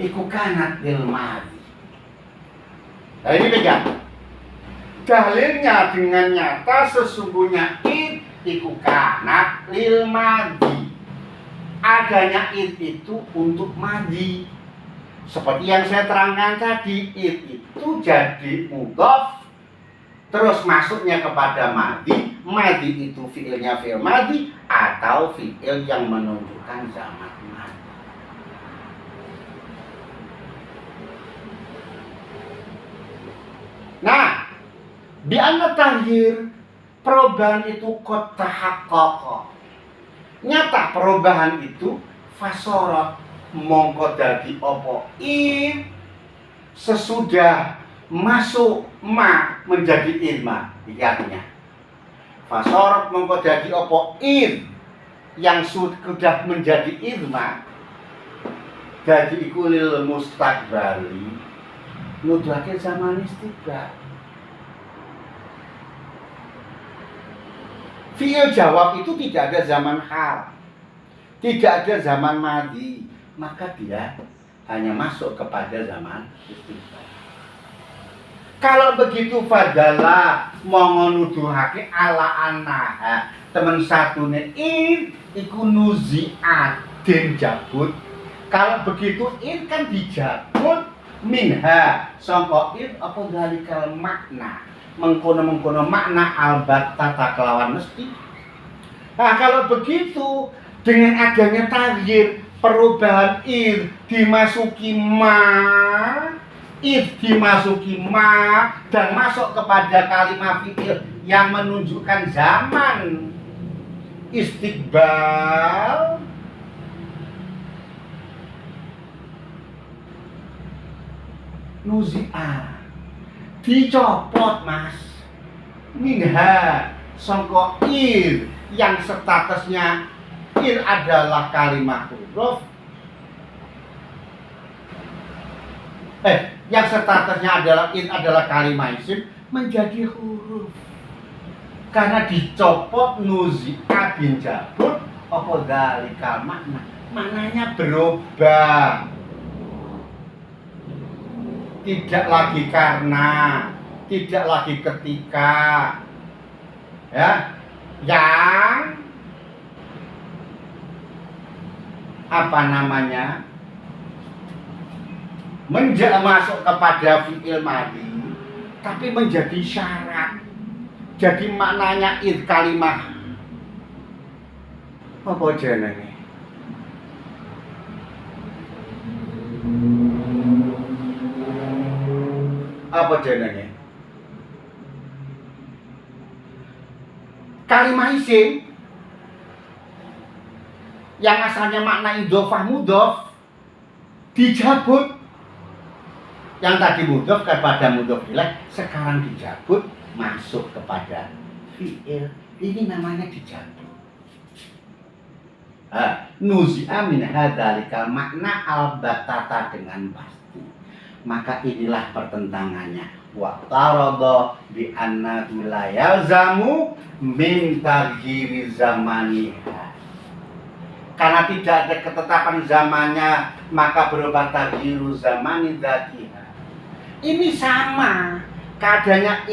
iku kanat ilmadi. Nah ini pegang dalilnya dengan nyata sesungguhnya iku kanat lil madi. Adanya itu untuk madi. Seperti yang saya terangkan tadi, itu jadi mudhof terus masuknya kepada madi. Madi itu fi'ilnya fi'il madi atau fi'il yang menunjukkan zaman madi. Nah, di anna taghyir perubahan itu qad tahaqqaqa. Nyata perubahan itu fasorot mongko dadi apa sesudah masuk menjadi ilma. Iki artinya fasorot mongko dadi apa yang sudah menjadi ilma dadi iku lil mustaqbali nuduhake zaman istiqbal. Fi'il jawab itu tidak ada zaman hal, tidak ada zaman madi, maka dia hanya masuk kepada zaman istiqbal. Kalau begitu fadalah mau nuduhake ala annaha temen satune iku nuzi'at den jabut. Kalau begitu kan dijabut minha sangka apa dalikal makna mengkono makna albatta kelawan mesti. Nah kalau begitu dengan adanya taghyir perubahan dimasuki dimasuki dan masuk kepada kalimat fi'il yang menunjukkan zaman istiqbal, nuzi'ah dicopot mas minha sangka yang statusnya adalah kalimat huruf yang statusnya adalah kalimat isim menjadi huruf karena dicopot nuzi'ah bin jabut apa dalikal maknanya berubah, tidak lagi karena, tidak lagi ketika, ya, yang apa namanya masuk kepada fi'il madi, tapi menjadi syarat. Jadi maknanya kalimah apa jenenge? Apa jenenge? Kalimah isim yang asalnya makna idhofah mudhof dijabut. Yang tadi mudhof kepada mudhof ilaih sekarang dijabut masuk kepada fi'il. Ini namanya dijabut. Nuzi'a min hadzalika makna albatata dengan pasti. Maka inilah pertentangannya. Wa tarada bi anna la yalzamu min taghyiri zamaniha. Karena tidak ada ketetapan zamannya, maka berubah taghyiru zamani dzatiha. Ini sama keadaannya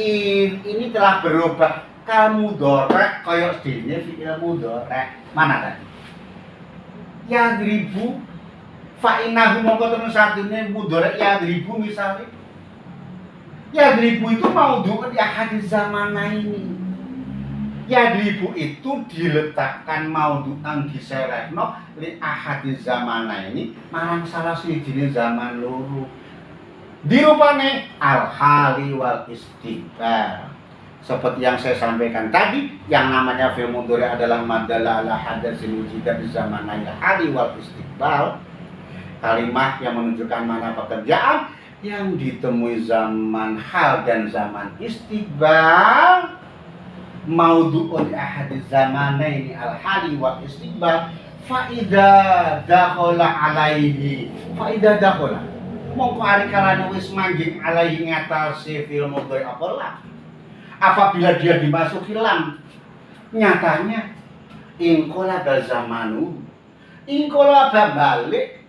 ini telah berubah kamu dorek koyok dene fi'il mudhari. Mana tadi? Yadribu fa innahu mongko terus satune mudhari yadribu misalnya Yadribu itu maudhu'un li ahadiz zamanaini. Yadribu itu diletakkan maudhu'an diselehno li ahadiz zamanaini marang salah sijine zaman loro. Dirupane al-hali wal istiqbal. Seperti yang saya sampaikan tadi, yang namanya fi'il mudhari adalah madalla ala hadatsin wujida di zaman al-hali wal istiqbal. Kalimat yang menunjukkan mana pekerjaan yang ditemui zaman hal dan zaman istiqbal. Maudhu'un ahadiz zamanaini al-hali wal istiqbal. Faida dakhala alaihi. Faida dakhala mongko ari kalane wis manjing alaihi ngatasi fi'il mudhari apalah apabila dia dimasuki lam nyatanya ingkola bazamanu ingkola balik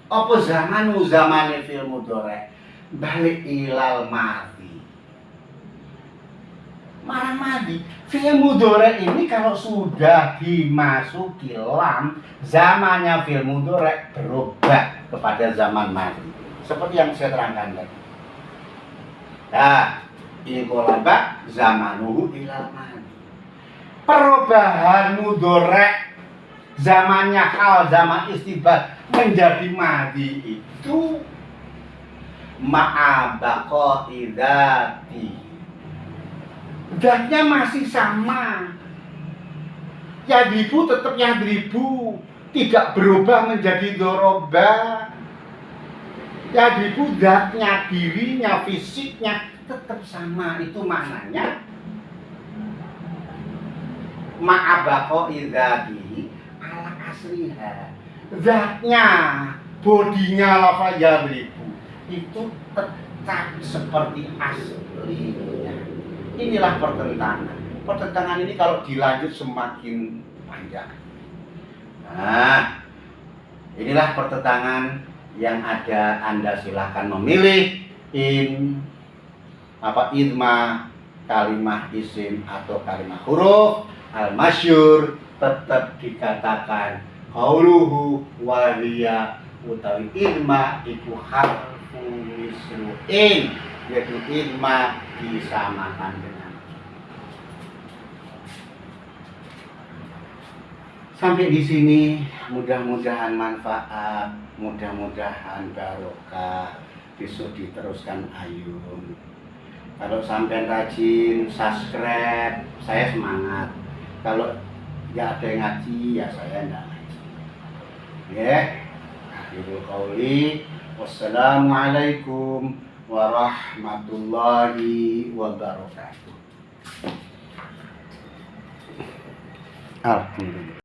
apa zamanu zamane fi'il mudhari balik ilal madhi marang madhi. Fi'il mudhari ini kalau sudah dimasuki lam, zamannya fi'il mudhari berubah kepada zaman madhi. Seperti yang saya terangkan tadi. Nah, ini kolaba zamanuhu ilal madhi. Perubahan mudhari zamannya hal, zaman istiqbal menjadi madhi itu ma'abaqo idati. Zatnya masih sama. Yadribu tetap yadribu, tidak berubah menjadi doroba. Yadribu zatnya, dirinya, fisiknya tetap sama. Itu maknanya ma'abaqo idati ala asliha. Zatnya, bodinya lafaz yadribu itu tetap seperti aslinya. Inilah pertentangan. Pertentangan ini kalau dilanjut semakin panjang. Nah, inilah pertentangan yang ada. Anda silakan memilih idma kalimah isim atau kalimah huruf. Al-masyhur tetap dikatakan qauluhu wa hiya utawi idma iku harfu mislu'in, yaitu idma disamakan dengan. Sampai di sini mudah-mudahan manfaat, mudah-mudahan barokah. Besok diteruskan ayun. Kalau sampai rajin subscribe, saya semangat. Kalau nggak ada yang ngaji, ya saya nggak ngaji. Ya, akhirul qauli. Wassalamualaikum warahmatullahi wabarakatuh. Alhamdulillah.